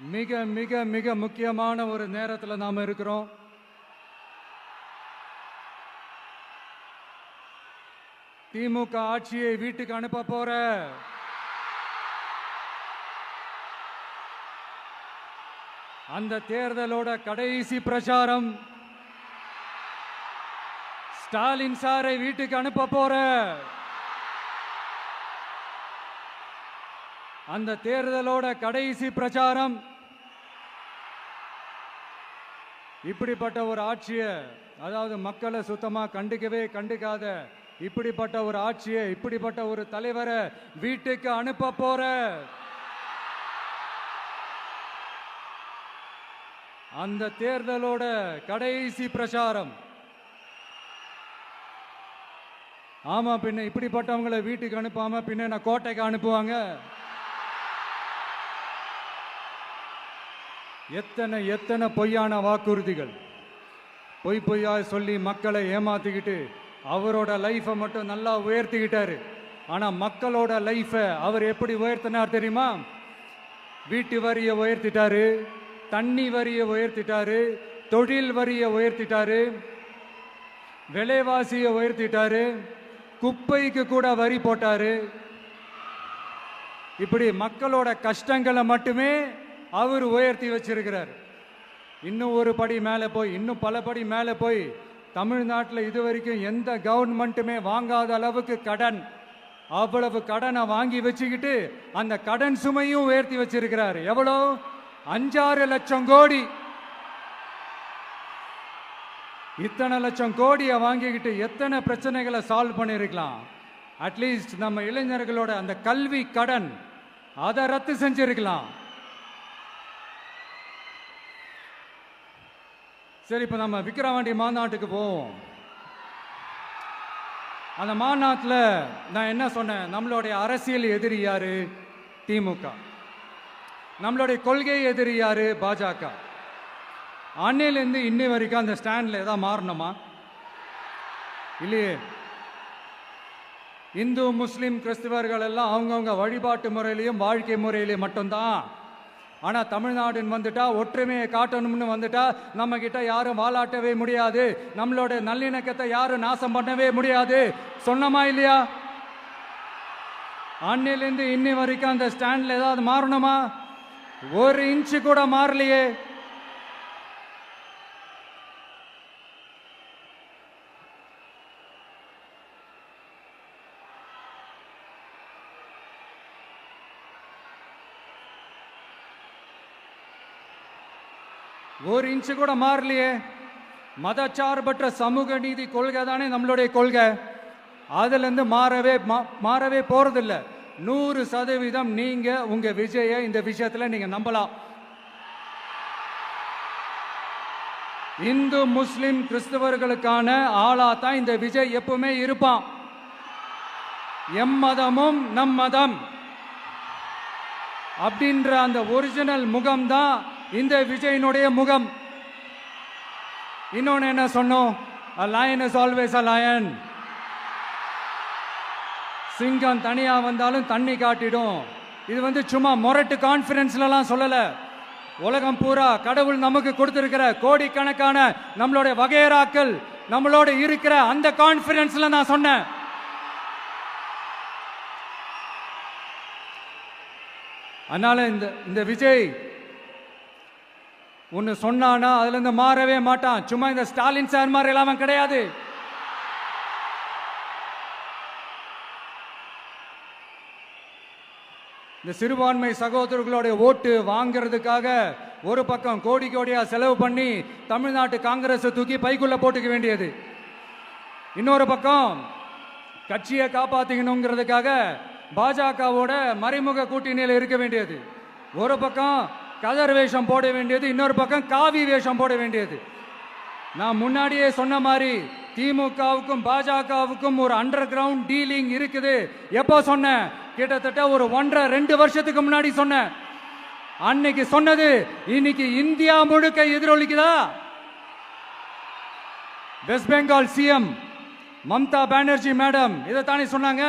மிக மிக மிக முக்கியமான ஒரு நேரத்தில் நாம இருக்கிறோம். திமுக ஆட்சியை வீட்டுக்கு அனுப்ப போற அந்த தேர்தலோட கடைசி பிரச்சாரம், ஸ்டாலின் சாரை வீட்டுக்கு அனுப்ப போற அந்த தேர்தலோட கடைசி பிரச்சாரம். இப்படிப்பட்ட ஒரு ஆட்சியை, அதாவது மக்களை சுத்தமா கண்டுக்காத இப்படிப்பட்ட ஒரு ஆட்சியை, இப்படிப்பட்ட ஒரு தலைவரை வீட்டுக்கு அனுப்ப போற அந்த தேர்தலோட கடைசி பிரச்சாரம். ஆமா, பின்ன இப்படிப்பட்டவங்களை வீட்டுக்கு அனுப்பாம பின்ன என்ன கோட்டைக்கு அனுப்புவாங்க? எத்தனை எத்தனை பொய்யான வாக்குறுதிகள், பொய்யா சொல்லி மக்களை ஏமாத்திக்கிட்டு அவரோட லைஃபை மட்டும் நல்லா உயர்த்திக்கிட்டாரு. ஆனா மக்களோட லைஃபை அவர் எப்படி உயர்த்தினார் தெரியுமா? வீட்டு வரியை உயர்த்திட்டாரு, தண்ணி வரியை உயர்த்திட்டாரு, தொழில் வரியை உயர்த்திட்டாரு, விலைவாசியை உயர்த்திட்டாரு, குப்பைக்கு கூட வரி போட்டாரு. இப்படி மக்களோட கஷ்டங்களை மட்டுமே அவர் உயர்த்தி வச்சிருக்கிறார். இன்னும் ஒரு படி மேலே போய், இன்னும் பல படி மேலே போய், தமிழ்நாட்டில் இதுவரைக்கும் எந்த கவர்மெண்ட்டுமே வாங்காத அளவுக்கு கடன், அவ்வளவு கடனை வாங்கி வச்சுக்கிட்டு அந்த கடன் சுமையும் உயர்த்தி வச்சிருக்கிறார். எவ்வளோ? 5-6 லட்சம் கோடி. இத்தனை லட்சம் கோடியை வாங்கிக்கிட்டு எத்தனை பிரச்சனைகளை சால்வ் பண்ணிருக்கலாம். அட்லீஸ்ட் நம்ம இளைஞர்களோட அந்த கல்வி கடன் அதை ரத்து செஞ்சிருக்கலாம். சரி, இப்போ நம்ம விக்கிரவாண்டி மாநாட்டுக்கு போவோம். அந்த மாநாட்டில் நான் என்ன சொன்னேன்? நம்மளுடைய அரசியல் எதிரி யாரு? திமுக. நம்மளுடைய கொள்கை எதிரி யாரு? பாஜக. அன்னையிலேருந்து இன்னை வரைக்கும் அந்த ஸ்டாண்டில் ஏதாவது மாறணுமா? இல்லையே. இந்து முஸ்லீம் கிறிஸ்தவர்கள் எல்லாம் அவங்கவுங்க வழிபாட்டு முறையிலையும் வாழ்க்கை முறையிலையும் மட்டும்தான். ஆனால் தமிழ்நாடுன்னு வந்துட்டா, ஒற்றுமையை காட்டணும்னு வந்துட்டா, நம்ம கிட்ட யாரும் வாலாட்டவே முடியாது, நம்மளோட நல்லிணக்கத்தை யாரும் நாசம் பண்ணவே முடியாது. சொன்னமா இல்லையா? அன்னிலிருந்து இன்னி வரைக்கும் அந்த ஸ்டாண்ட்ல ஏதாவது மாறணுமா? 1 இன்ச்சு கூட மாறலையே. ஒரு இன்ச்சு கூட மாறலையே. மதச்சார்பற்ற சமூக நீதி கொள்கை தானே நம்மளுடைய கொள்கை. அதுலேருந்து மாறவே போறதில்ல. 100% நீங்க உங்க விஜயை இந்த விஷயத்துல நீங்க நம்பலாம். இந்து முஸ்லிம் கிறிஸ்தவர்களுக்கான ஆளா தான் இந்த விஜய் எப்பவுமே இருப்பான். எம்மதமும் நம் மதம் அப்படின்ற அந்த ஒரிஜினல் முகம் தான் இந்த விஜயினுடைய முகம். இன்னொன்னு என்ன சொன்னோம்? A lion is always a lion. சிங்கம் தனியா வந்தாலும் தண்ணி காட்டிடும். இது சும்மா மொரட்டு கான்ஃபரன்ஸ்லாம் சொல்லல. உலகம் பூரா கடவுள் நமக்கு கொடுத்திருக்கிற கோடிக்கணக்கான நம்மளுடைய வகையறாக்கள் நம்மளோட இருக்கிற அந்த கான்ஃபரன்ஸ்ல நான் சொன்னேன். அதனால இந்த விஜய் ஒன்னு சொன்னானா அதுல இருந்து மாறவே மாட்டான். சும்மா இந்த ஸ்டாலின் சார் மாதிரி எல்லாம் கிடையாது. இந்த சிறுபான்மை சகோதரர்களுடைய ஓட்டு வாங்கிறதுக்காக ஒரு பக்கம் கோடியா செலவு பண்ணி தமிழ்நாட்டு காங்கிரஸ் தூக்கி பைக்குள்ள போட்டுக்க வேண்டியது, இன்னொரு பக்கம் கட்சியை காப்பாத்திக்கணுங்கிறதுக்காக பாஜகவோட மறைமுக கூட்டணியில் இருக்க வேண்டியது, ஒரு பக்கம் கதர் வேஷம் போட வேண்டியது, இன்னொரு பக்கம் காவி வேஷம் போட வேண்டியது. நான் முன்னாடியே சொன்ன மாதிரி திமுகவுக்கும் பாஜகவுக்கும் ஒரு அண்டர் கிரவுண்ட் டீலிங் இருக்குது. எப்போ சொன்னேன்? கிட்டத்தட்ட ஒரு 1.5-2 வருஷத்துக்கு முன்னாடி சொன்னேன். அன்னைக்கு சொன்னது இன்னைக்கு இந்தியா முழுக்க எதிரொலிக்குதா? West Bengal CM Mamata Banerjee madam இதைத்தானே சொன்னாங்க.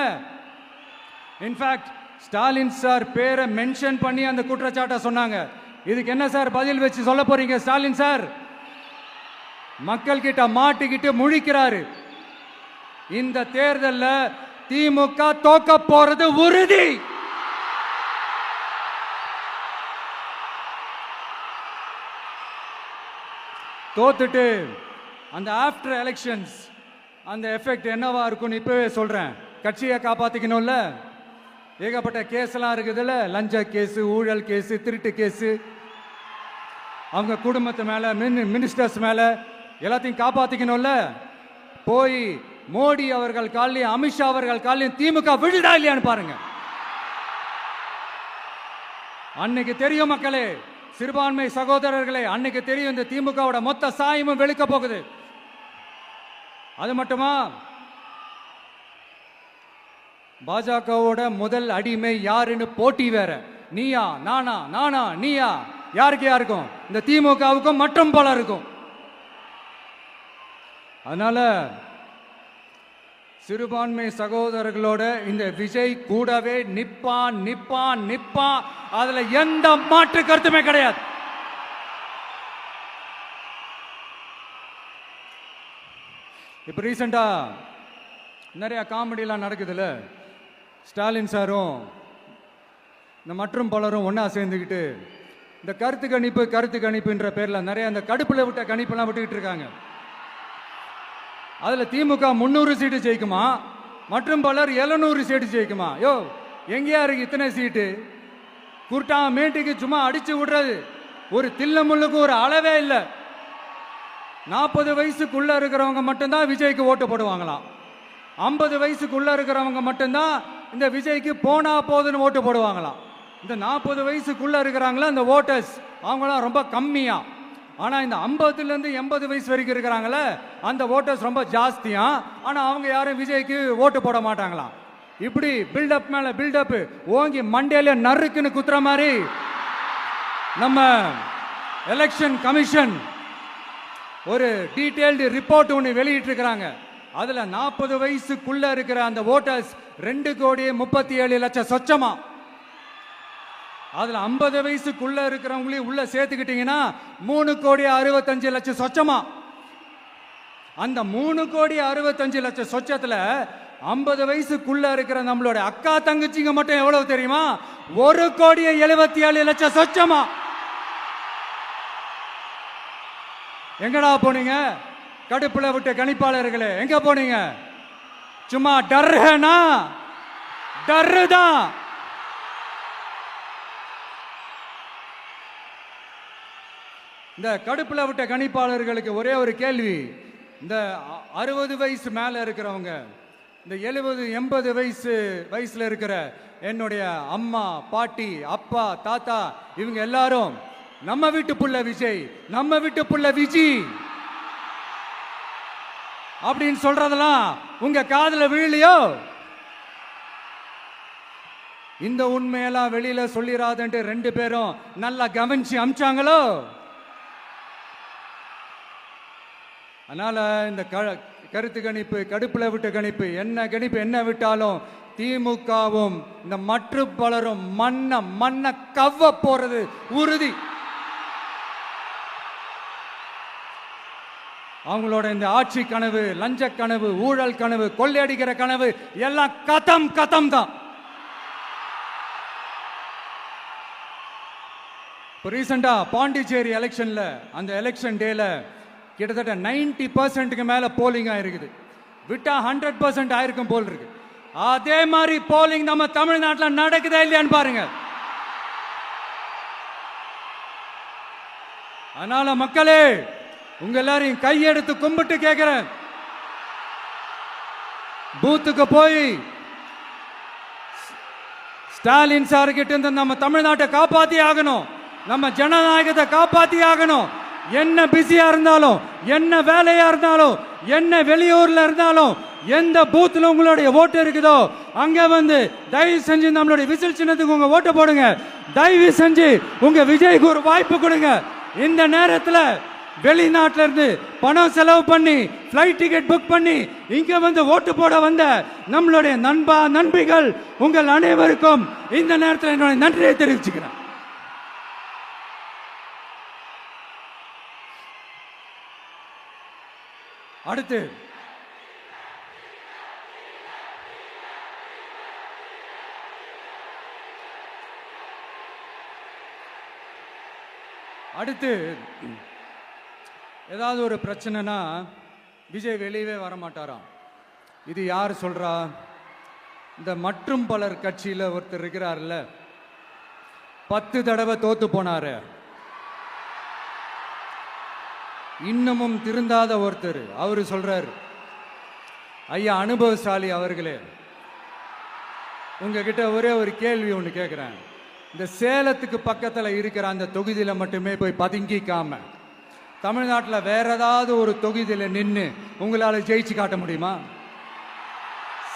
இன்ஃபேக்ட் ஸ்டாலின் சார் பேரை மென்ஷன் பண்ணி அந்த குற்றச்சாட்டை சொன்னாங்க. இதுக்கு என்ன சார் பதில் வச்சு சொல்ல போறீங்க ஸ்டாலின் சார்? மக்கள் கிட்ட மாட்டிக்கிட்டு முழிக்கிறாரு. இந்த தேர்தலில் திமுக தோக்க போறது உறுதி. தோத்துட்டு அந்த ஆஃப்டர் எலெக்ஷன்ஸ் அந்த எஃபெக்ட் என்னவா இருக்கும்னு இப்பவே சொல்றேன். கட்சியை காப்பாத்திக்கணும்ல, ஏகப்பட்ட கேஸ் எல்லாம் இருக்குதுல்ல, லஞ்ச கேஸ், ஊழல் கேஸ், திருட்டு கேஸ், அவங்க குடும்பத்து மேல, மினிஸ்டர்ஸ் மேல எல்லாத்தையும் காப்பாத்திக்கணும்ல. போய் மோடி அவர்கள் காலையும் அமித்ஷா அவர்கள் காலையும் திமுக விழுதா இல்லையான்னு பாருங்க. அன்னைக்கு தெரியும் மக்களே, சிறுபான்மை சகோதரர்களே, அன்னைக்கு தெரியும் இந்த திமுகவோட மொத்த சாயமும் வெளுக்க போகுது. அது மட்டுமா, பாஜகவோட முதல் அடிமை யாருன்னு போட்டி வேற. நீயா நானா, நானா நீயா, யாருக்கு யாருக்கும், இந்த திமுகவுக்கும் மற்றும் பலருக்கும். அதனால சிறுபான்மை சகோதரர்களோட இந்த விஜய் கூடவே நிப்பான் நிப்பான் நிப்பான். அதுல எந்த மாற்று கருத்துமே கிடையாது. இப்ப ரீசெண்டா நிறைய காமெடியெல்லாம் நடக்குதுல்ல, ஸ்டாலின் சாரும் இந்த மற்றும் பலரும் ஒன்னா சேர்ந்துக்கிட்டு இந்த கருத்து கணிப்புன்ற பேர்ல நிறைய அந்த கடுப்புல விட்ட கணிப்பெல்லாம் விட்டுக்கிட்டு இருக்காங்க. அதுல திமுக 300 சீட்டு ஜெயிக்குமா, மற்றும் பலர் 700 சீட்டு ஜெயிக்குமா? யோ, எங்கேயா இருக்கு இத்தனை சீட்டு? குர்ட்டா மேட்டுக்கு சும்மா அடிச்சு விடுறது, ஒரு தில்லமுள்ளுக்கு ஒரு அளவே இல்லை. 40 வயசுக்குள்ள இருக்கிறவங்க மட்டும்தான் விஜய்க்கு ஓட்டு போடுவாங்களாம். 50 வயசுக்குள்ள இருக்கிறவங்க மட்டும்தான் இந்த விஜய்க்கு போனா போதுன்னு ஓட்டு போடுவாங்களாம். இந்த 40 வயசுக்குள்ள இருக்கிறாங்களா இந்த ஓட்டர்ஸ், அவங்களாம் ரொம்ப கம்மியா. ஆனா இந்த 50லேருந்து 80 வயசு வரைக்கும் இருக்கிறாங்களே அந்த ஓட்டர்ஸ் ரொம்ப ஜாஸ்தியா. ஆனா அவங்க யாரும் விஜய்க்கு ஓட்டு போட மாட்டாங்களாம். இப்படி பில்டப் மேல பில்டப் ஓங்கி மண்டையில நறுக்குன்னு குத்துற மாதிரி நம்ம எலெக்ஷன் கமிஷன் ஒரு டீடைல்டு ரிப்போர்ட் ஒன்று வெளியிட்டு இருக்கிறாங்க. அதுல 40 வயசுக்குள்ள இருக்கிற அந்த ஓட்டர்ஸ் 2,37,00,000 சொச்சமா. அதுல 50 வயசுக்குள்ள இருக்கிறவங்களையும் உள்ள சேர்த்துக்கிட்டீங்கன்னா 3,65,00,000 சொச்சமா. அந்த 3,65,00,000 சொச்சத்துல 50 வயசுக்குள்ள இருக்கிற நம்மளோட அக்கா தங்கச்சிங்க மட்டும் எவ்வளவு தெரியுமா? 1,77,00,000 சொச்சமா. எங்கடா போனீங்க கடுப்புல விட்ட கணிப்பாளர்களே? எங்க போனீங்க? சும்மா டர்னா டர்தான். இந்த கடுப்புல விட்ட கணிப்பாளர்களுக்கு ஒரே ஒரு கேள்வி. இந்த 60 வயசு மேல இருக்கிறவங்க, இந்த 70 80 வயசுல இருக்கிற என்னுடைய அம்மா, பாட்டி, அப்பா, தாத்தா, இவங்க எல்லாரும் நம்ம வீட்டு புள்ள விஜய், நம்ம வீட்டு புள்ள விஜி அப்படின்னு சொல்றதெல்லாம் உங்க காதுல விழலையோ? இந்த உண்மையெல்லாம் வெளியில சொல்லிராதுன்ட்டு 2 பேரும் நல்லா கவனிச்சு அமிச்சாங்களோ? அதனால இந்த கருத்து கணிப்பு, கடுப்புல விட்ட கணிப்பு, என்ன கணிப்பு என்ன விட்டாலும் திமுகவும் இந்த மற்ற பலரும் மண்ண கவ்வ போறது உறுதி. அவங்களோட இந்த ஆட்சி கனவு, லஞ்ச கனவு, ஊழல் கனவு, கொள்ளையடிக்கிற கனவு எல்லாம் கதம் தான். இப்போ ரீசெண்டா பாண்டிச்சேரி எலெக்ஷன்ல அந்த எலெக்ஷன் டேல கிட்டத்தட்ட 90% மேல போலிங் ஆயிருக்குது. விட்டா 100% ஆயிருக்கும் போல் இருக்கு. அதே மாதிரி போலிங் நம்ம தமிழ்நாட்டில் நடக்குதா இல்லையான்னு பாருங்க. அதனால மக்களே, உங்க எல்லாரையும் கையெடுத்து கும்பிட்டு கேட்கிறேன், பூத்துக்கு போய் ஸ்டாலின் சார் கிட்ட இருந்து நம்ம தமிழ்நாட்டை காப்பாத்தி ஆகணும், நம்ம ஜனநாயகத்தை காப்பாத்தி ஆகணும். என்ன பிஸியா இருந்தாலும், என்ன வேலையா இருந்தாலும், என்ன வெளியூர்ல இருந்தாலும், எந்த பூத்துல உங்களுடைய ஓட்டு இருக்குதோ அங்க வந்து தயவு செஞ்சு நம்மளுடைய விசில் சின்னத்துக்கு உங்க ஓட்டு போடுங்க. தயவு செஞ்சு உங்க விஜய்க்கு ஒரு வாய்ப்பு கொடுங்க. இந்த நேரத்தில் வெளிநாட்டில இருந்து பணம் செலவு பண்ணி ஃப்ளைட் டிக்கெட் புக் பண்ணி இங்க வந்து ஓட்டு போட வந்த நம்மளுடைய நண்பிகள் உங்கள் அனைவருக்கும் இந்த நேரத்தில் என்னுடைய நன்றியை தெரிவிச்சுக்கிறேன். அடுத்து அடுத்து ஏதாவது ஒரு பிரச்சனைனா விஜய் வெளியவே வர மாட்டாராம். இது யார் சொல்றா? இந்த மற்றும் பலர் கட்சியில் ஒருத்தர் இருக்கிறார்ல, 10 தடவை தோத்து போனாரு, இன்னமும் திருந்தாத ஒருத்தர். அவரு சொல்றாரு, ஐயா அனுபவசாலி அவர்களே, உங்ககிட்ட ஒரே ஒரு கேள்வி ஒன்று கேட்குறேன். இந்த சேலத்துக்கு பக்கத்தில் இருக்கிற அந்த தொகுதியில் மட்டுமே போய் பதுங்கிக்காம தமிழ்நாட்டில் வேற ஏதாவது ஒரு தொகுதியில் நின்று உங்களால் ஜெயிச்சு காட்ட முடியுமா?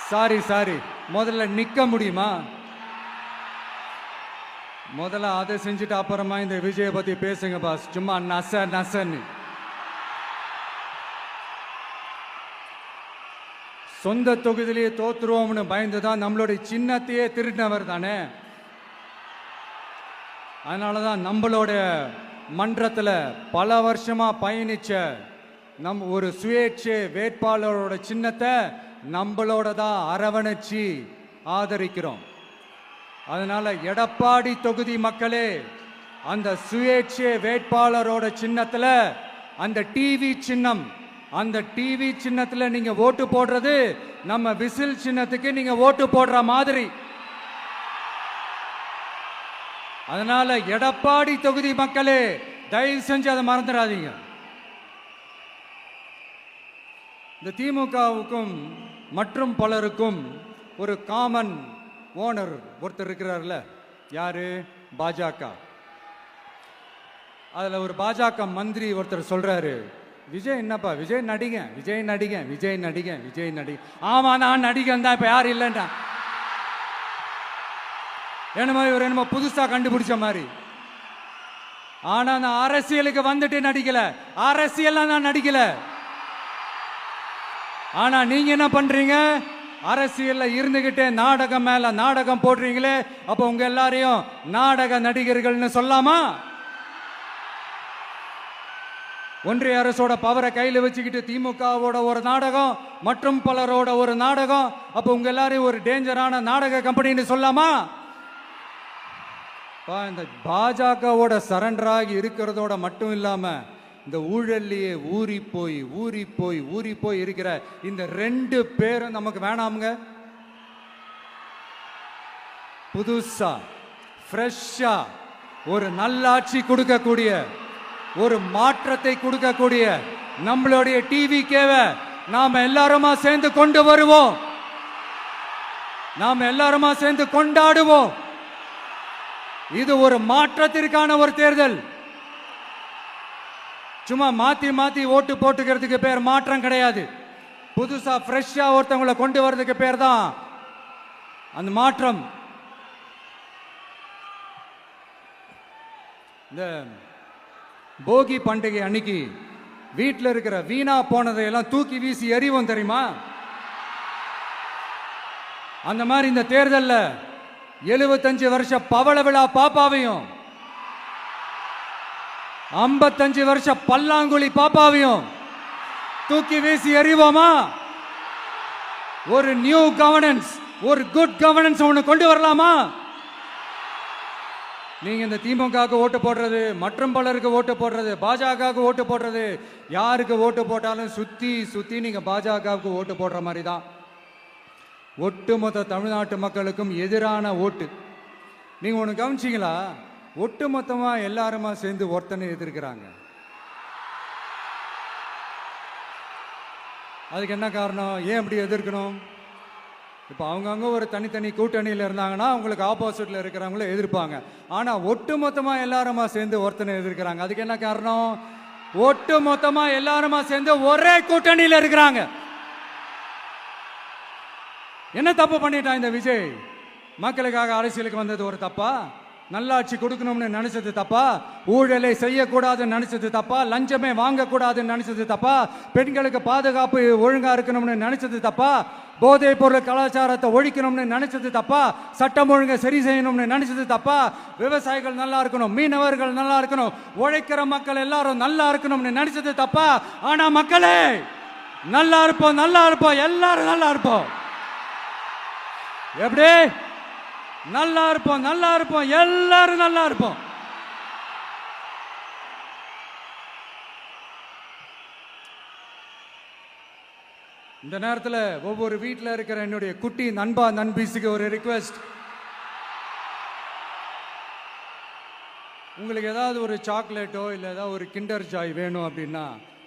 சாரி முதல்ல நிற்க முடியுமா? முதல்ல அதை செஞ்சுட்டு அப்புறமா இந்த விஜயை பற்றி பேசுங்க பாஸ். சும்மா நசன்னு சொந்த தொகுதியிலேயே தோத்துருவோம்னு பயந்துதான் நம்மளுடைய சின்னத்தையே திருடினவர் தானே. அதனால தான் நம்மளோட மன்றத்தில் பல வருஷமா பயணிச்ச ஒரு சுயேட்சை வேட்பாளரோட சின்னத்தை நம்மளோட தான் அரவணைச்சி ஆதரிக்கிறோம். அதனால எடப்பாடி தொகுதி மக்களே, அந்த சுயேட்சை வேட்பாளரோட சின்னத்தில் அந்த டிவி சின்னம், அந்த டிவி சின்னத்தில் நீங்க ஓட்டு போடுறது நம்ம விசில் சின்னத்துக்கு நீங்க ஓட்டு போடுற மாதிரி. அதனால எடப்பாடி தொகுதி மக்களே, தயவு செஞ்சு அதை மறந்துடாதீங்க. இந்த திமுகவுக்கும் மற்றும் பலருக்கும் ஒரு காமன் ஓனர் ஒருத்தர் இருக்கிறார்ல, யாரு? பாஜக. அதுல ஒரு பாஜக மந்திரி ஒருத்தர் சொல்றாரு, விஜய் என்னப்பா விஜய் நடிக, விஜய் நடிக, விஜய் நடிக, விஜய் நடிக. ஆமா நான் நடிகன் தான், இப்ப யாரும் இல்லைன்றா. என்னமோ இவர் என்னமோ புதுசா கண்டுபிடிச்ச மாதிரி. ஆனா நான் அரசியலுக்கு வந்துட்டு நடிக்கல, அரசியல் நான் நடிக்கல. ஆனா நீங்க என்ன பண்றீங்க? அரசியல்ல இருந்துகிட்டே நாடகம் மேல நாடகம் போடுறீங்களே. அப்ப உங்க எல்லாரையும் நாடக நடிகர்கள்னு சொல்லாமா? ஒன்றிய அரசோட பவரை கையில வச்சுக்கிட்டு திமுகவோட ஒரு நாடகம், மற்றும் பலரோட ஒரு நாடகம். அப்ப உங்க எல்லாரையும் ஒரு டேஞ்சரான நாடக கம்பெனின்னு சொல்லாமா? இந்த பாஜகவோட சரண்டராகி இருக்கிறதோட மட்டும் இல்லாம இந்த ஊழல்லையே ஊறி போய் இருக்கிற இந்த 2 பேரும் நமக்கு வேணாமுங்க. புதுசா ஃப்ரெஷ்ஷா ஒரு நல்லாட்சி கொடுக்கக்கூடிய, ஒரு மாற்றத்தை கொடுக்கக்கூடிய நம்மளுடைய டிவிகேவை நாம எல்லாருமா சேர்ந்து கொண்டு வருவோம், நாம எல்லாருமா சேர்ந்து கொண்டாடுவோம். இது ஒரு மாற்றத்திற்கான ஒரு தேர்தல். சும்மா மாத்தி ஓட்டு போட்டுக்கிறதுக்கு பேர் மாற்றம் கிடையாது. புதுசா ஃப்ரெஷ்ஷா ஒருத்தவங்களை கொண்டு வர்றதுக்கு பேர் தான் அந்த மாற்றம். இந்த போகி பண்டிகை அன்னைக்கு வீட்டில் இருக்கிற வீணா போனதையெல்லாம் தூக்கி வீசி எறிவோம் தெரியுமா? அந்த மாதிரி இந்த தேர்தலில் 75 வருஷ பவள விழா பாப்பாவையும் 55 வருஷ பல்லாங்குழி பாப்பாவையும் தூக்கி வீசி எறிவோமா? ஒரு நியூ கவர்னன்ஸ், ஒரு குட் கவர்னன்ஸ் ஒன்று கொண்டு வரலாமா? நீங்க இந்த திமுகவுக்கு ஓட்டு போடுறது, மற்றும் பலருக்கு ஓட்டு போடுறது, பாஜகவுக்கு ஓட்டு போடுறது, யாருக்கு ஓட்டு போட்டாலும் சுத்தி நீங்க பாஜகவுக்கு ஓட்டு போடுற மாதிரி தான். ஒட்டுமொத்த தமிழ்நாட்டு மக்களுக்கும் எதிரான ஓட்டு. நீங்க ஒன்று கவனிச்சிங்களா? ஒட்டுமொத்தமா எல்லாருமா சேர்ந்து ஒருத்தனை எதிர்க்கிறாங்க. அதுக்கு என்ன காரணம்? ஏன் அப்படி எதிர்க்கணும்? இப்போ அவங்கவுங்க ஒரு தனித்தனி கூட்டணியில் இருந்தாங்கன்னா அவங்களுக்கு ஆப்போசிட்ல இருக்கிறவங்கள எதிர்ப்பாங்க. ஆனா ஒட்டுமொத்தமா எல்லாருமா சேர்ந்து ஒருத்தனை எதிர்க்கிறாங்க. அதுக்கு என்ன காரணம்? ஒட்டுமொத்தமா எல்லாருமா சேர்ந்து ஒரே கூட்டணியில் இருக்கிறாங்க. என்ன தப்பு பண்ணிட்டான் இந்த விஜய்? மக்களுக்காக அரசியலுக்கு வந்தது ஒரு தப்பா? நல்லாட்சி கொடுக்கணும்னு நினைச்சது தப்பா? ஊழலை செய்யக்கூடாதுன்னு நினைச்சது தப்பா? லஞ்சமே வாங்கக்கூடாதுன்னு நினைச்சது தப்பா? பெண்களுக்கு பாதுகாப்பு ஒழுங்கா இருக்கணும்னு நினைச்சது தப்பா? போதைப் பொருள் கலாச்சாரத்தை ஒழிக்கணும்னு நினைச்சது தப்பா? சட்டம் ஒழுங்கை சரி செய்யணும்னு நினைச்சது தப்பா? விவசாயிகள் நல்லா இருக்கணும், மீனவர்கள் நல்லா இருக்கணும், உழைக்கிற மக்கள் எல்லாரும் நல்லா இருக்கணும்னு நினைச்சது தப்பா? ஆனா மக்களே, நல்லா இருப்போம், நல்லா இருப்போம், எல்லாரும் நல்லா இருப்போம். எப்படி நல்லா இருப்போம், நல்லா இருப்போம், எல்லாரும் நல்லா இருப்போம். இந்த நேரத்தில் ஒவ்வொரு வீட்டில் இருக்கிற என்னுடைய குட்டி நண்பா நண்பீஸுக்கு ஒரு ரிக்வெஸ்ட். உங்களுக்கு ஏதாவது ஒரு சாக்லேட்டோ இல்லை ஏதாவது ஒரு கிண்டர் ஜாய் வேணும் அப்படின்னா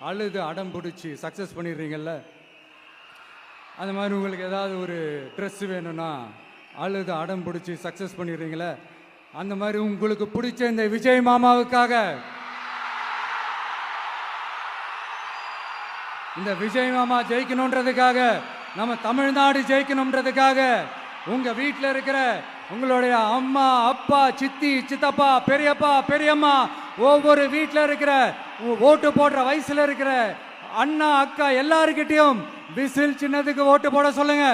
அழுது அடம் பிடிச்சி சக்ஸஸ் பண்ணிடுறீங்கல்ல, அந்த மாதிரி உங்களுக்கு ஏதாவது ஒரு ட்ரெஸ் வேணும்னா அழுது அடம் பிடிச்சி சக்ஸஸ் பண்ணிடுறீங்களே, அந்த மாதிரி உங்களுக்கு பிடிச்ச இந்த விஜய் மாமாவுக்காக, இந்த விஜய் மாமா ஜெயிக்கணுன்றதுக்காக, நம்ம தமிழ்நாடு ஜெயிக்கணுன்றதுக்காக உங்க வீட்டில் இருக்கிற உங்களுடைய அம்மா அப்பா சித்தி சித்தப்பா பெரியப்பா பெரியம்மா ஒவ்வொரு வீட்டில் இருக்கிற ஓட்டு போடுற வயசுல இருக்கிற அண்ணா அக்கா எல்லாருக்கிட்டையும் விசில் சின்னதுக்கு ஓட்டு போட சொல்லுங்க.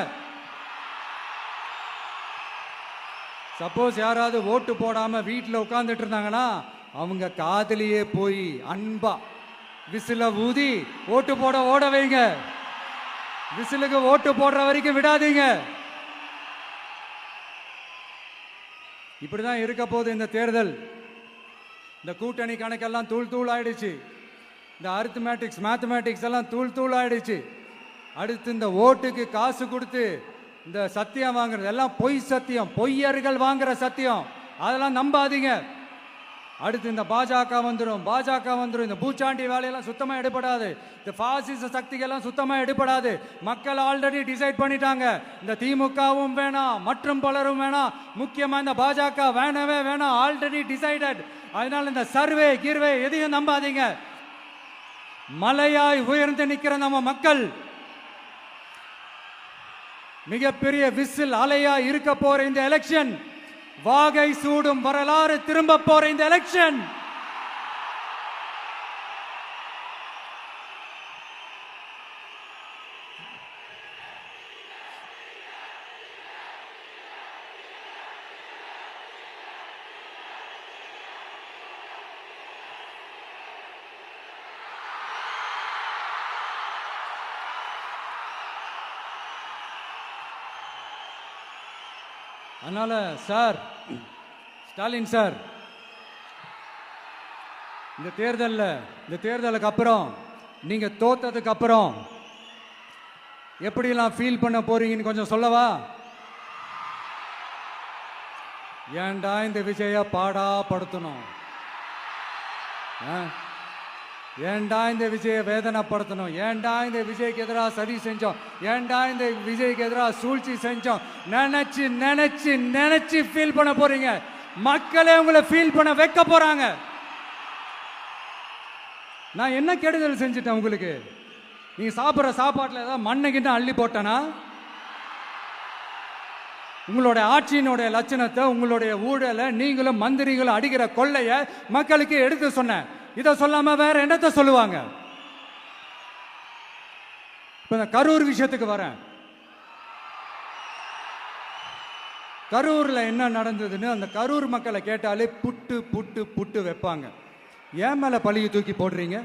சப்போஸ் யாராவது ஓட்டு போடாம வீட்டில் உட்கார்ந்துட்டு இருந்தாங்கன்னா அவங்க காதலியே போய் அன்பா விசில ஊதி ஓட்டு போட ஓட வைங்க. விசிலுக்கு ஓட்டு போடுற வரைக்கும் விடாதீங்க. இப்படிதான் இருக்க போது இந்த தேர்தல். இந்த கூட்டணி கணக்கெல்லாம் தூள் தூள் ஆயிடுச்சு. இந்த அரித்மேட்டிக்ஸ் மேத்தமேட்டிக்ஸ் எல்லாம் தூள் தூள் ஆயிடுச்சு. அடுத்து இந்த ஓட்டுக்கு காசு கொடுத்து இந்த சத்தியம் வாங்குறது எல்லாம் பொய் சத்தியம், பொய்யர்கள் வாங்குற சத்தியம், அதெல்லாம் நம்பாதீங்க. அடுத்து இந்த பாஜக வந்துடும், இந்த பூச்சாண்டி வேலையெல்லாம் சுத்தமா எடுபடாது. இந்த பாசிச சக்திகள்லாம் சுத்தமா எடுபடாது. மக்கள் ஆல்ரெடி டிசைட் பண்ணிட்டாங்க. இந்த திமுகவும் வேணாம், மற்றும் பலரும் வேணாம், முக்கியமா இந்த பாஜக வேணவே வேணாம், ஆல்ரெடி டிசைடட். அதனால இந்த சர்வே கீர்வே எதையும் நம்பாதீங்க. மலையாய் உயர்ந்து நிக்கிற நம்ம மக்கள் மிகப்பெரிய விசில் அலையா இருக்க போற இந்த எலெக்ஷன், வாகை சூடும் வரலாறு திரும்ப போற இந்த எலெக்ஷன் அதனால சார், ஸ்டாலின் சார், இந்த தேர்தலுக்கு அப்புறம் நீங்க தோத்ததுக்கு அப்புறம் எப்படிலாம் ஃபீல் பண்ண போறீங்கன்னு கொஞ்சம் சொல்லவா? ஏன்டா இந்த விஜய பாடா படுத்தணும், ஏன்டா இந்த விஜய வேதனைப்படுத்தணும், ஏன்டா இந்த விஜய்க்கு எதிராக சதி செஞ்சோம், ஏன்டா இந்த விஜய்க்கு எதிராக சூழ்ச்சி செஞ்சோம் நினைச்சு நினைச்சு நினைச்சு ஃபீல் பண்ண போறீங்க. மக்களே உங்களை ஃபீல் பண்ண வைக்க போறாங்க. நான் என்ன கெடுதல் செஞ்சுட்டேன் உங்களுக்கு? நீங்க சாப்பிட்ற சாப்பாட்டில் ஏதாவது மண்ணைக்கிட்ட அள்ளி போட்டனா? உங்களுடைய ஆட்சியினுடைய லட்சணத்தை, உங்களுடைய ஊழலை, நீங்களும் மந்திரிகளும் அடிக்கிற கொள்ளைய மக்களுக்கு எடுத்து சொன்னேன். இதை சொல்லாம வேற என்னத்தை சொல்லுவாங்க? இப்ப இந்த கரூர் விஷயத்துக்கு வரேன். கரூர்ல என்ன நடந்ததுன்னு அந்த கரூர் மக்களை கேட்டாலே புட்டு புட்டு புட்டு வைப்பாங்க. ஏன் மேல பழியை தூக்கி போடுறீங்க?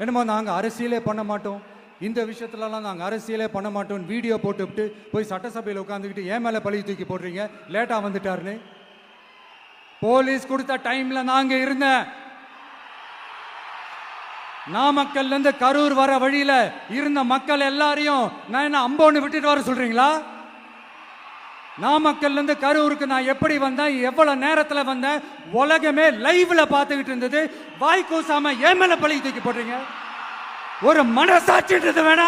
என்னமோ நாங்க அரசியலே பண்ண மாட்டோம், இந்த விஷயத்துலலாம் நாங்கள் அரசியலே பண்ண மாட்டோம், வீடியோ போட்டுவிட்டு போய் சட்டசபையில் உட்காந்துக்கிட்டு ஏன் மேலே பழியை தூக்கி போடுறீங்க? லேட்டாக வந்துட்டாருன்னு போலீஸ் கொடுத்த டைம்ல நாங்க இருந்தேன். நாமக்கல்ல இருந்து கரூர் வர வழியில இருந்த மக்கள் எல்லாரையும் நான் என்ன அம்போன்னு விட்டுட்டு வர சொல்றீங்களா? நாமக்கல்ல இருந்து கரூருக்கு நான் எப்படி வந்தேன், எவ்வளவு நேரத்துல வந்தேன், உலகமே லைவ்ல பார்த்துக்கிட்டு இருந்தது. வாய் கூசாம ஏன் மேல பழி தூக்கி போடுறீங்க? ஒரு மனசாட்சின்றது வேணா?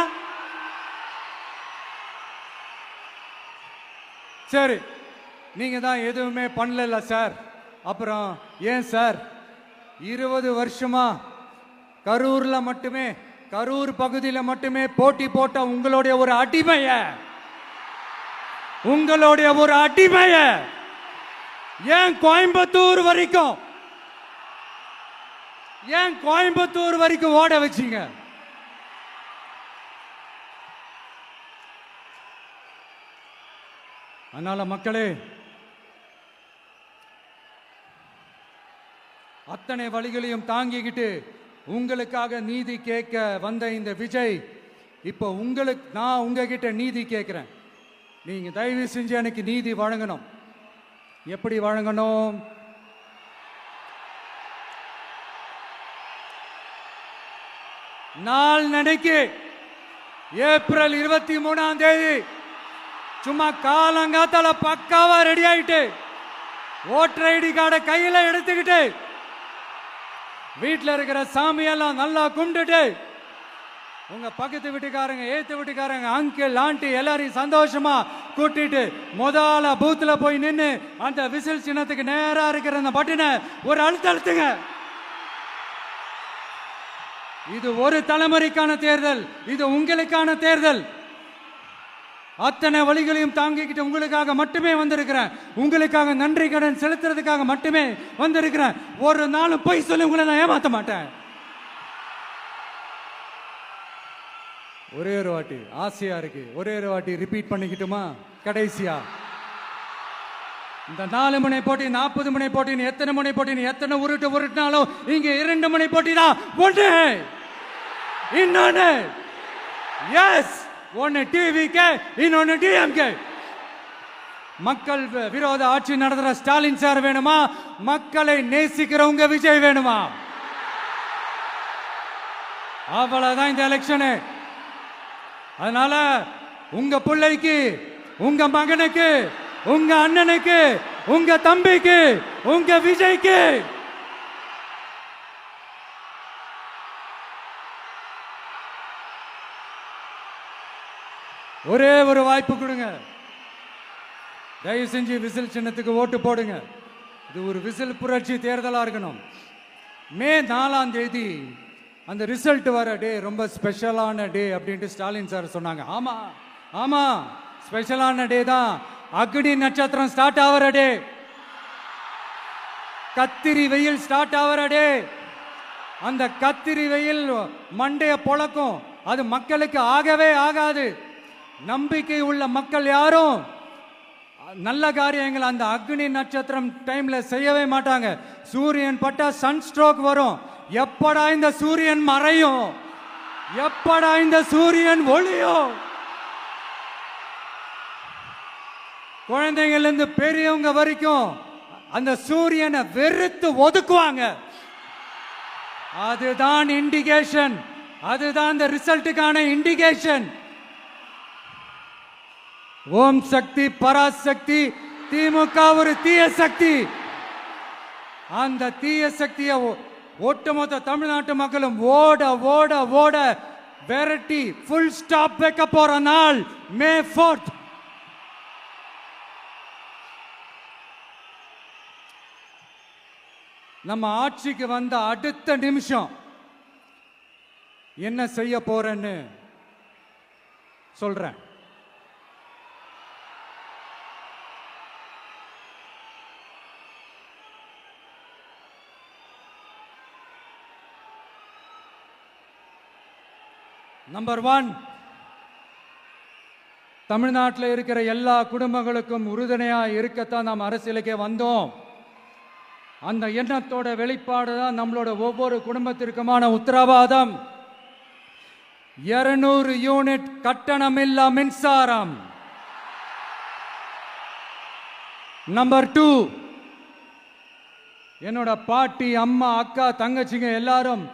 சரி, நீங்க தான் எதுவுமே பண்ணல சார், அப்புறம் ஏன் சார் 20 வருஷமா கரூர்ல மட்டுமே, கரூர் பகுதியில் மட்டுமே போட்டி போட்ட உங்களுடைய ஒரு அடிமைய ஏன் கோயம்புத்தூர் வரைக்கும் ஓட வச்சீங்க? அதனால மக்களே, அத்தனை வழிகளையும் தாங்கிக்கிட்டு உங்களுக்காக நீதி கேட்க வந்த இந்த விஜய் இப்போ நான் உங்ககிட்ட நீதி கேட்கிறேன். நீங்க தயவு செஞ்சு எனக்கு நீதி வழங்கணும். எப்படி வழங்கணும்? நாள் நடைக்கு ஏப்ரல் 23ஆம் தேதி சும்மா காலங்காத்தால பக்காவா ரெடி ஆயிட்டு ஓட்டர் ஐடி கார்டை கையில எடுத்துக்கிட்டு வீட்டில் இருக்கிற சாமியெல்லாம் நல்லா கும்பிட்டுட்டு உங்க பக்கத்து வீட்டுக்காரங்க ஏத்து வீட்டுக்காரங்க அங்கிள் ஆண்டி எல்லாரையும் சந்தோஷமா கூட்டிட்டு முதல்ல பூத்துல போய் நின்று அந்த விசில் சின்னத்துக்கு நேரா இருக்கிற அந்த பட்டினை ஒரு அழுத்துங்க. இது ஒரு தலைமுறைக்கான தேர்தல், இது உங்களுக்கான தேர்தல். அத்தனை வழிகளையும் தாங்கிக்கிட்டு உங்களுக்காக மட்டுமே வந்திருக்கிறேன். உங்களுக்காக நன்றி கடன் செலுத்துறதுக்காக மட்டுமே வந்திருக்கிறேன். ஒரு நாளும் பொய் சொல்லி உங்களை நான் ஏமாத்த மாட்டேன். ஒரே ஒரு வாட்டி ஆசையா இருக்கு, ஒரே ஒரு வாட்டி ரிப்பீட் பண்ணிக்கிட்டுமா? கடைசியா இந்த 4 முனை போட்டி 40 முனை போட்டி எத்தனை முனை போட்டி எத்தனை உருட்டினாலும் இங்க 2 முனை போட்டி தான். ஒன்று இன்னொன்னு எஸ், ஒன்னு டிவிகே, இன்னொன்னு டிஎம்கே. மக்கள் விரோத ஆட்சி நடத்துற ஸ்டாலின் சார் வேணுமா? மக்களை நேசிக்கிறவங்க விஜய் வேணுமா? அவ்வளவுதான் இந்த எலெக்ஷனு. அதனால உங்க பிள்ளைக்கு, உங்க மகனுக்கு, உங்க அண்ணனுக்கு, உங்க தம்பிக்கு, உங்க விஜய்க்கு ஒரே ஒரு வாய்ப்பு கொடுங்க. தயவு செஞ்சு விசில் சின்னத்துக்கு ஓட்டு போடுங்க. இது ஒரு விசில் புரட்சி தேர்தலா இருக்கணும். மே 4ஆம் தேதி அந்த ரிசல்ட் வர டே ரொம்ப ஸ்பெஷலான டே அப்படின்ட்டு ஸ்டாலின் சார் சொன்னாங்க. ஆமா ஆமா, ஸ்பெஷலான டே தான். அக்னி நட்சத்திரம் ஸ்டார்ட் ஆகிற டே, கத்திரி வெயில் ஸ்டார்ட் ஆகிற டே. அந்த கத்திரி வெயில் மண்டைய பொழக்கும். அது மக்களுக்கு ஆகவே ஆகாது. நம்பிக்கை உள்ள மக்கள் யாரும் நல்ல காரியங்கள் அந்த அக்னி நட்சத்திரம் டைம்ல செய்யவே மாட்டாங்க. சூரியன் பட்டா சன் ஸ்ட்ரோக் வரும். எப்படா இந்த சூரியன் மறையும், எப்படா இந்த சூரியன் ஒளியும். குழந்தைங்கள்ல இருந்து பெரியவங்க வரைக்கும் அந்த சூரியனை வெறுத்து ஒதுக்குவாங்க. அதுதான் இண்டிகேஷன், அதுதான் இந்த ரிசல்ட்டுக்கான இண்டிகேஷன். ஓம் சக்தி பராசக்தி, திமுக ஒரு தீய சக்தி. அந்த தீய சக்தியை ஒட்டுமொத்த தமிழ்நாட்டு மக்களும் ஓட ஓட ஓட விரட்டி ஃபுல் ஸ்டாப் வைக்க போற நாள் மே 4th. நம்ம ஆட்சிக்கு வந்த அடுத்த நிமிஷம் என்ன செய்ய போறேன்னு சொல்றேன். நம்பர் 1, தமிழ்நாட்டில் இருக்கிற எல்லா குடும்பங்களுக்கும் உறுதுணையா இருக்கத்தான் நாம் அரசியலுக்கே வந்தோம். அந்த எண்ணத்தோட வெளிப்பாடு தான் நம்மளோட ஒவ்வொரு குடும்பத்திற்குமான உத்தரவாதம். 200 யூனிட் கட்டணமில்லா மின்சாரம். நம்பர் 2, என்னோட பாட்டி, அம்மா, அக்கா, தங்கச்சிங்க எல்லாரும்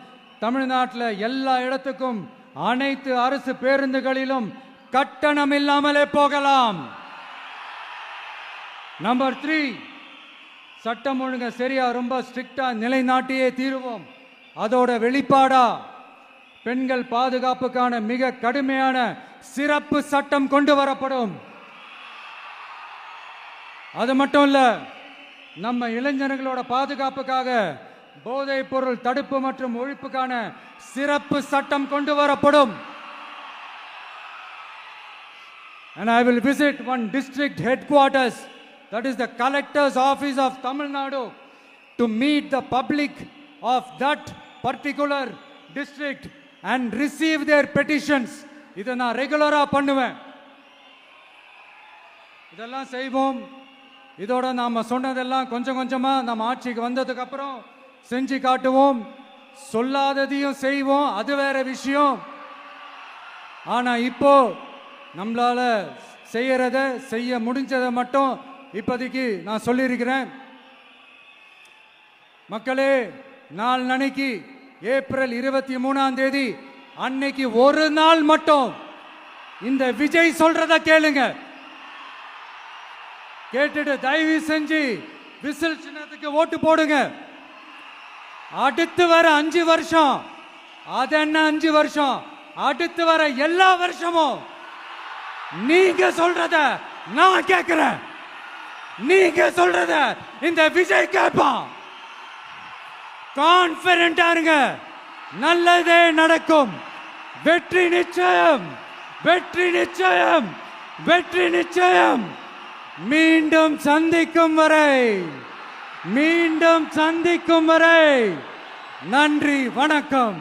தமிழ்நாட்டில் எல்லா இடத்துக்கும் அனைத்து அரசு பேருந்துகளிலும் கட்டணம் இல்லாமலே போகலாம். நம்பர் 3, சட்டம் ஒழுங்கு சரியா ரொம்ப ஸ்ட்ரிக்டா நிலைநாட்டியே தீருவோம். அதோட வெளிப்பாடா பெண்கள் பாதுகாப்புக்கான மிக கடுமையான சிறப்பு சட்டம் கொண்டு வரப்படும். அது மட்டும் இல்ல, நம்ம இளைஞர்களோட பாதுகாப்புக்காக போதைப் பொருள் தடுப்பு மற்றும் ஒழிப்புக்கான சிறப்பு சட்டம் கொண்டு வரப்படும். And I will visit one district headquarters, that is the collector's office of Tamil Nadu, to meet the public of that particular district and receive their petitions. இதை நான் ரெகுலரா பண்ணுவேன். இதெல்லாம் செய்வோம். இதோட நாம சொன்னதெல்லாம் கொஞ்சம் கொஞ்சமா நம்ம ஆட்சிக்கு வந்ததுக்கு அப்புறம் செஞ்சு காட்டுவோம். சொல்லாததையும் செய்வோம், அது வேற விஷயம். ஆனா இப்போ நம்மளால செய்யறத செய்ய முடிஞ்சதை மட்டும் இப்போதைக்கு நான் சொல்லியிருக்கிறேன். மக்களே, நாளைக்கு ஏப்ரல் 23ஆம் தேதி அன்னைக்கு ஒரு நாள் மட்டும் இந்த விஜய் சொல்றத கேளுங்க. கேட்டுட்டு தயவு செஞ்சு விசில் சின்னத்துக்கு ஓட்டு போடுங்க. அடுத்து வர 5 வருஷம், அது என்ன 5 வருஷம், அடுத்து வர எல்லா வருஷமும் நீங்க சொல்றத நான் கேட்கிறேன். நீங்க சொல்றத இந்த விஜய் கேட்பான். கான்பிடண்டா இருங்க, நல்லதே நடக்கும். வெற்றி நிச்சயம், வெற்றி நிச்சயம், வெற்றி நிச்சயம். மீண்டும் சந்திக்கும் வரை, மீண்டும் சந்திக்கும் வரை நன்றி, வணக்கம்.